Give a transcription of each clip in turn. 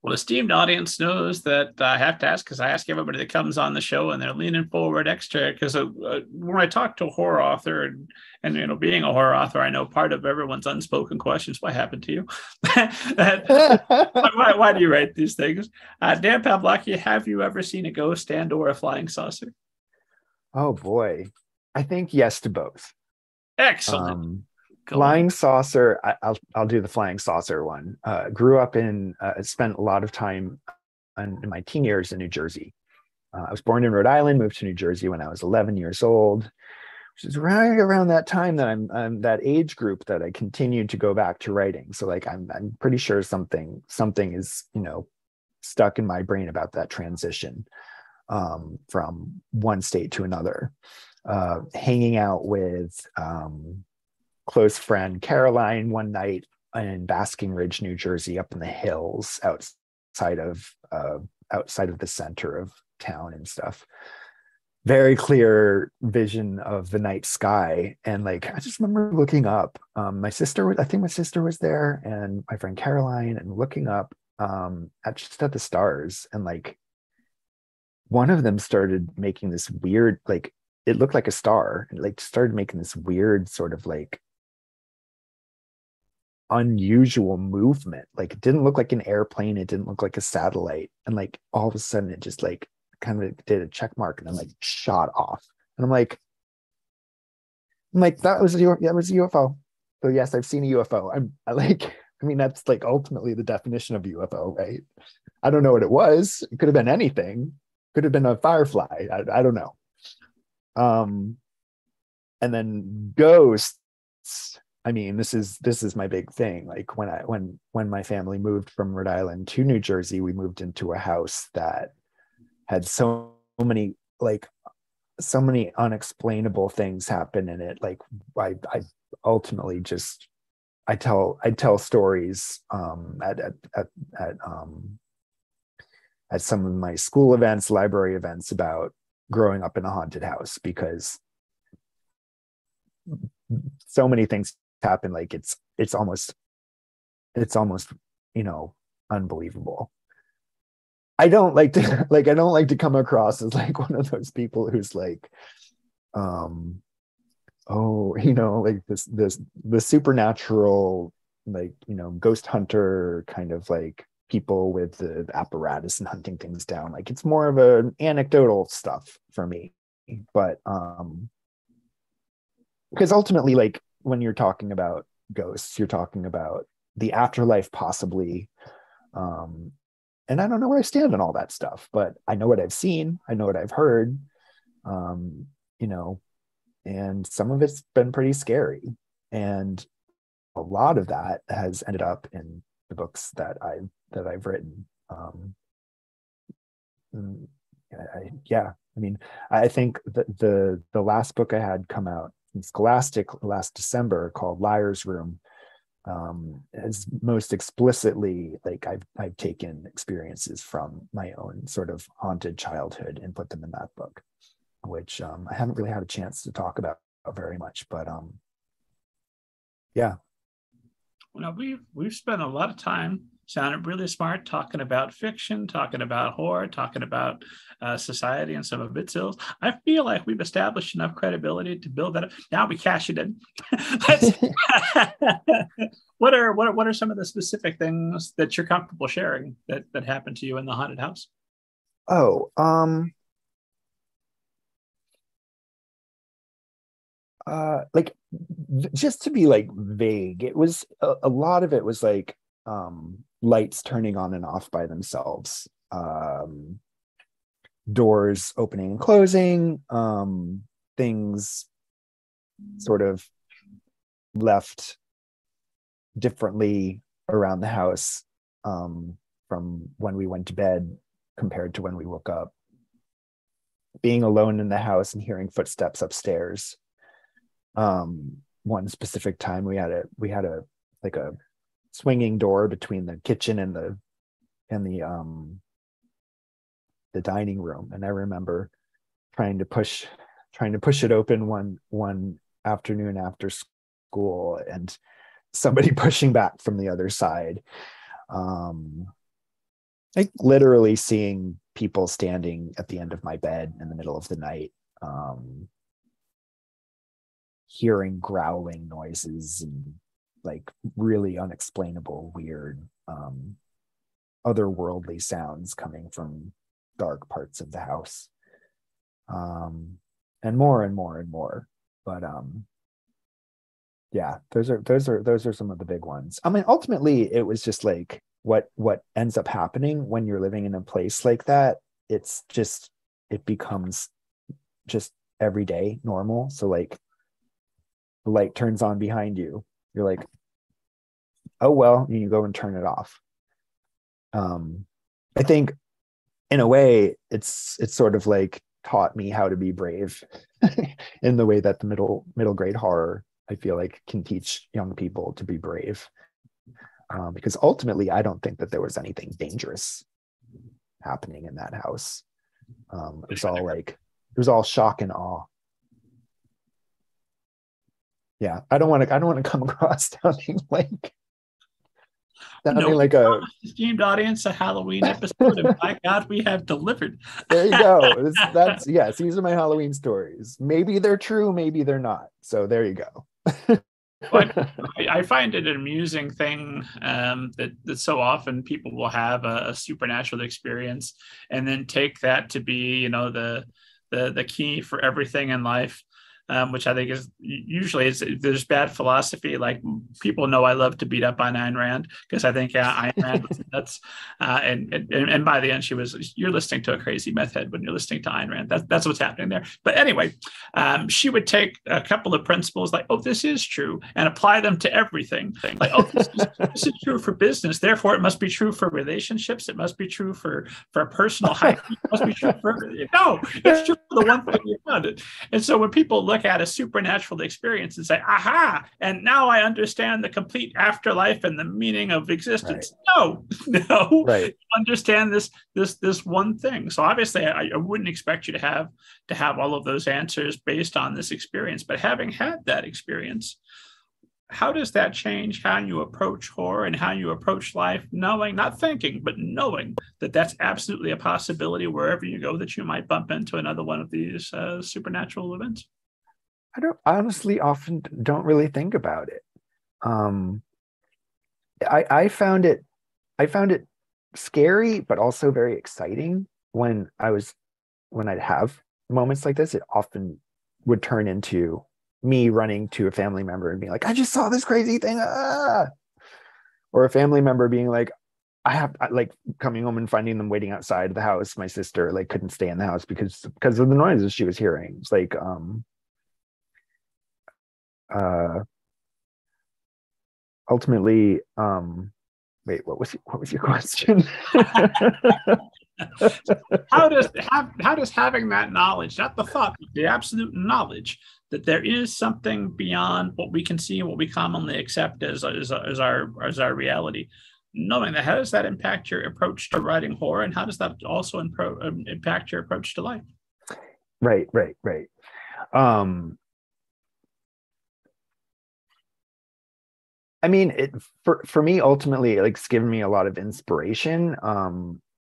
Well, esteemed audience knows that I have to ask because I ask everybody that comes on the show, and they're leaning forward extra because when I talk to a horror author and being a horror author, I know part of everyone's unspoken questions: what happened to you? Why do you write these things? Dan Pavlaki, have you ever seen a ghost and or a flying saucer? Oh boy. I think yes to both. Excellent. Um, Go on. Flying saucer, I'll do the flying saucer one. Grew up spent a lot of time in my teen years in New Jersey. I was born in Rhode Island, moved to New Jersey when I was 11 years old, which is right around that time that I'm that age group that I continued to go back to writing. So like I'm pretty sure something is stuck in my brain about that transition from one state to another. Hanging out with close friend Caroline one night in Basking Ridge, New Jersey, up in the hills outside of the center of town and stuff. Very clear vision of the night sky, and like I just remember looking up. I think my sister was there, and my friend Caroline, and looking up at the stars, and like one of them started making this weird, like it looked like a star, and like started making this weird sort of like unusual movement. Like it didn't look like an airplane, it didn't look like a satellite, and like all of a sudden it just like kind of did a check mark and then like shot off. And I'm like that was a UFO. So yes, I've seen a UFO. I mean that's like ultimately the definition of UFO, right? I don't know what it was. It could have been anything. Could have been a firefly. I don't know. Um, and then ghosts. I mean, this is my big thing. Like when my family moved from Rhode Island to New Jersey, we moved into a house that had many like so many unexplainable things happen in it. Like I ultimately just I tell stories at some of my school events, library events about growing up in a haunted house because so many things happen. Like it's almost you know unbelievable. I don't like to come across as like one of those people who's like um oh like this the supernatural, like ghost hunter kind of like people with the apparatus and hunting things down. Like it's more of an anecdotal stuff for me. But because ultimately, like when you're talking about ghosts, you're talking about the afterlife possibly. um and I don't know where I stand on all that stuff, but I know what I've seen, I know what I've heard. um you know and some of it's been pretty scary, and a lot of that has ended up in the books that I've written. Mm, yeah, I mean, I think the last book I had come out in Scholastic last December, called Liar's Room, is most explicitly like I've taken experiences from my own sort of haunted childhood and put them in that book, which I haven't really had a chance to talk about very much. But yeah. Well, we've spent a lot of time sounded really smart talking about fiction, talking about horror, talking about society and some of its ills. I feel like we've established enough credibility to build that up. Now we cash it in. What are some of the specific things that you're comfortable sharing that happened to you in the haunted house? Oh, like just to be like vague, it was a lot of it was like lights turning on and off by themselves, doors opening and closing, things sort of left differently around the house, from when we went to bed compared to when we woke up, being alone in the house and hearing footsteps upstairs. One specific time we had a like a swinging door between the kitchen and the dining room, and I remember trying to push trying to push it open one afternoon after school, and somebody pushing back from the other side. um like literally seeing people standing at the end of my bed in the middle of the night, hearing growling noises and like really unexplainable, weird, otherworldly sounds coming from dark parts of the house, and more and more and more. But yeah, those are some of the big ones. I mean, ultimately, it was just like what ends up happening when you're living in a place like that. It's just it becomes just everyday normal. So like the light turns on behind you, you're like, oh well, and you go and turn it off. I think in a way it's sort of like taught me how to be brave in the way that the middle grade horror, I feel like, can teach young people to be brave, because ultimately I don't think that there was anything dangerous happening in that house. It was all shock and awe. Yeah, I don't want to come across No, sounding we like a promised esteemed audience a Halloween episode, and by God, we have delivered. there you go. That's yes, these are my Halloween stories. Maybe they're true, maybe they're not. So there you go. But I find it an amusing thing, that so often people will have a supernatural experience and then take that to be, the key for everything in life. Which I think is usually there's bad philosophy. Like, people know I love to beat up on Ayn Rand because I think Ayn Rand was nuts. And by the end, you're listening to a crazy meth head when you're listening to Ayn Rand. That's what's happening there. But anyway, she would take a couple of principles like, oh, this is true, and apply them to everything. Like, oh, this is true for business. Therefore, it must be true for relationships. It must be true for personal hygiene. It must be true for everything. No, it's true for the one thing you found it. And so when people look at a supernatural experience and say, aha, and now I understand the complete afterlife and the meaning of existence. Right. No, right. Understand this one thing. So obviously I wouldn't expect you to have all of those answers based on this experience, but having had that experience, how does that change how you approach horror and how you approach life, knowing, not thinking, but knowing that that's absolutely a possibility wherever you go, that you might bump into another one of these supernatural events? I honestly often don't really think about it. I found it scary, but also very exciting when I'd have moments like this. It often would turn into me running to a family member and being like, I just saw this crazy thing. Ah! Or a family member being like, like coming home and finding them waiting outside the house. My sister like couldn't stay in the house because of the noises she was hearing. It's like, ultimately, wait, what was your question? How does having that knowledge, not the thought, but the absolute knowledge that there is something beyond what we can see and what we commonly accept as our reality, knowing that, how does that impact your approach to writing horror, and how does that also impact your approach to life? Right. I mean, for me, ultimately, like, it's given me a lot of inspiration,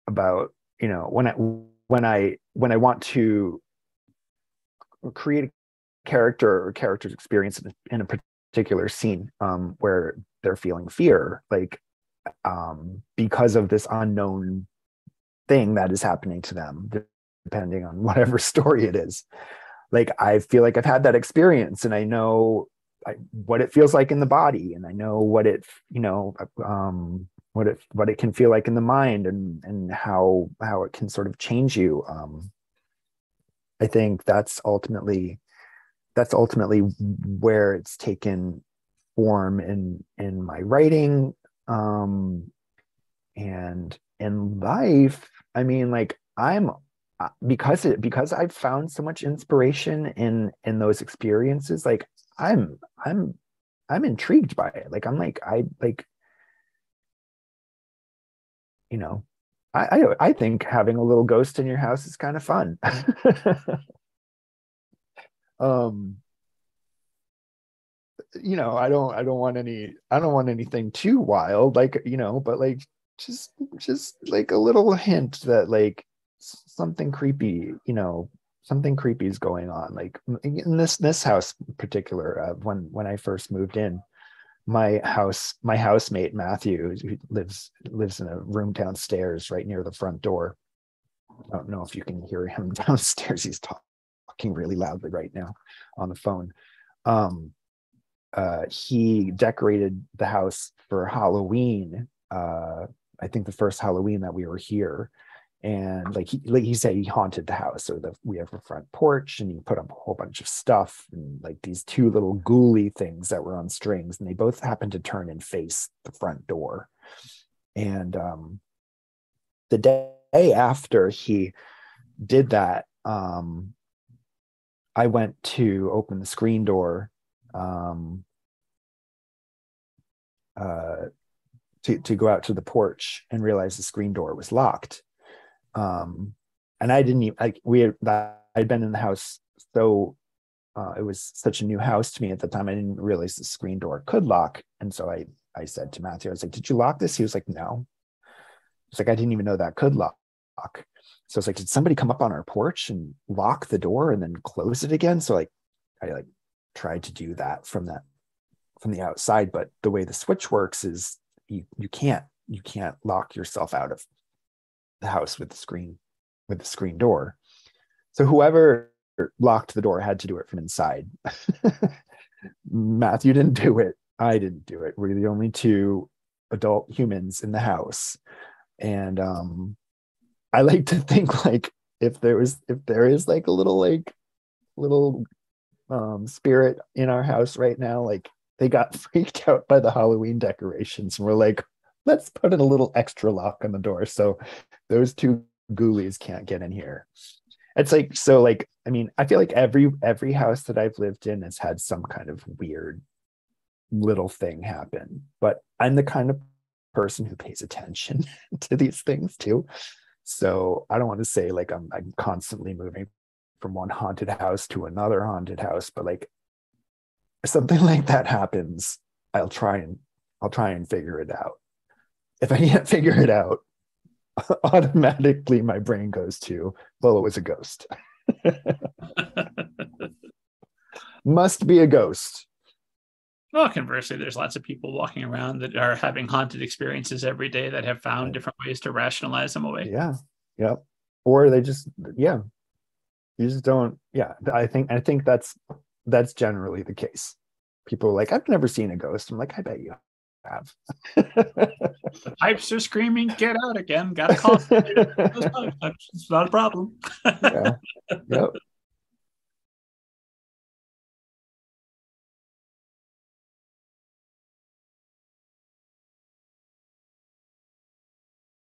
about, when I want to create a character or character's experience in a particular scene, where they're feeling fear, like, because of this unknown thing that is happening to them, depending on whatever story it is. Like, I feel like I've had that experience, and I know what it feels like in the body, and I know what it what it can feel like in the mind, and how it can sort of change you. I think that's ultimately where it's taken form in my writing, and in life. I mean, like, because I've found so much inspiration in those experiences. Like, I'm intrigued by it. Like, I think having a little ghost in your house is kind of fun. um I don't want anything too wild, like, but like just like a little hint that like something creepy, something creepy is going on. Like in this house in particular, when I first moved in, my housemate Matthew, who lives in a room downstairs right near the front door. I don't know if you can hear him downstairs. He's talking really loudly right now on the phone. He decorated the house for Halloween. I think the first Halloween that we were here, and like he said, he haunted the house. So we have a front porch, and he put up a whole bunch of stuff, and like these two little ghouly things that were on strings, and they both happened to turn and face the front door. And the day after he did that, I went to open the screen door to go out to the porch and realize the screen door was locked. And I didn't even I'd been in the house, so it was such a new house to me at the time. I didn't realize the screen door could lock, and so I said to Matthew, I was like, "Did you lock this?" He was like, "No." It's like, I didn't even know that could lock. So it's like, did somebody come up on our porch and lock the door and then close it again? So like, I tried to do that from the outside, but the way the switch works is you can't lock yourself out of the house with the screen door. So whoever locked the door had to do it from inside. Matthew didn't do it. I didn't do it. We're the only two adult humans in the house. And I like to think like if there is like a little spirit in our house right now, like they got freaked out by the Halloween decorations, and we're like, let's put in a little extra lock on the door so those two ghoulies can't get in here. It's like, so like, I mean, I feel like every house that I've lived in has had some kind of weird little thing happen, but I'm the kind of person who pays attention to these things too. So I don't want to say like I'm constantly moving from one haunted house to another haunted house, but like if something like that happens, I'll try and figure it out. If I can't figure it out, automatically my brain goes to, well, it was a ghost. Must be a ghost. Well, conversely, there's lots of people walking around that are having haunted experiences every day that have found different ways to rationalize them away. Yeah. Yep. Or they just, yeah. You just don't, yeah. I think that's generally the case. People are like, I've never seen a ghost. I'm like, I bet you have. The pipes are screaming, get out again. Gotta call. It's not a problem. Yeah. Yep.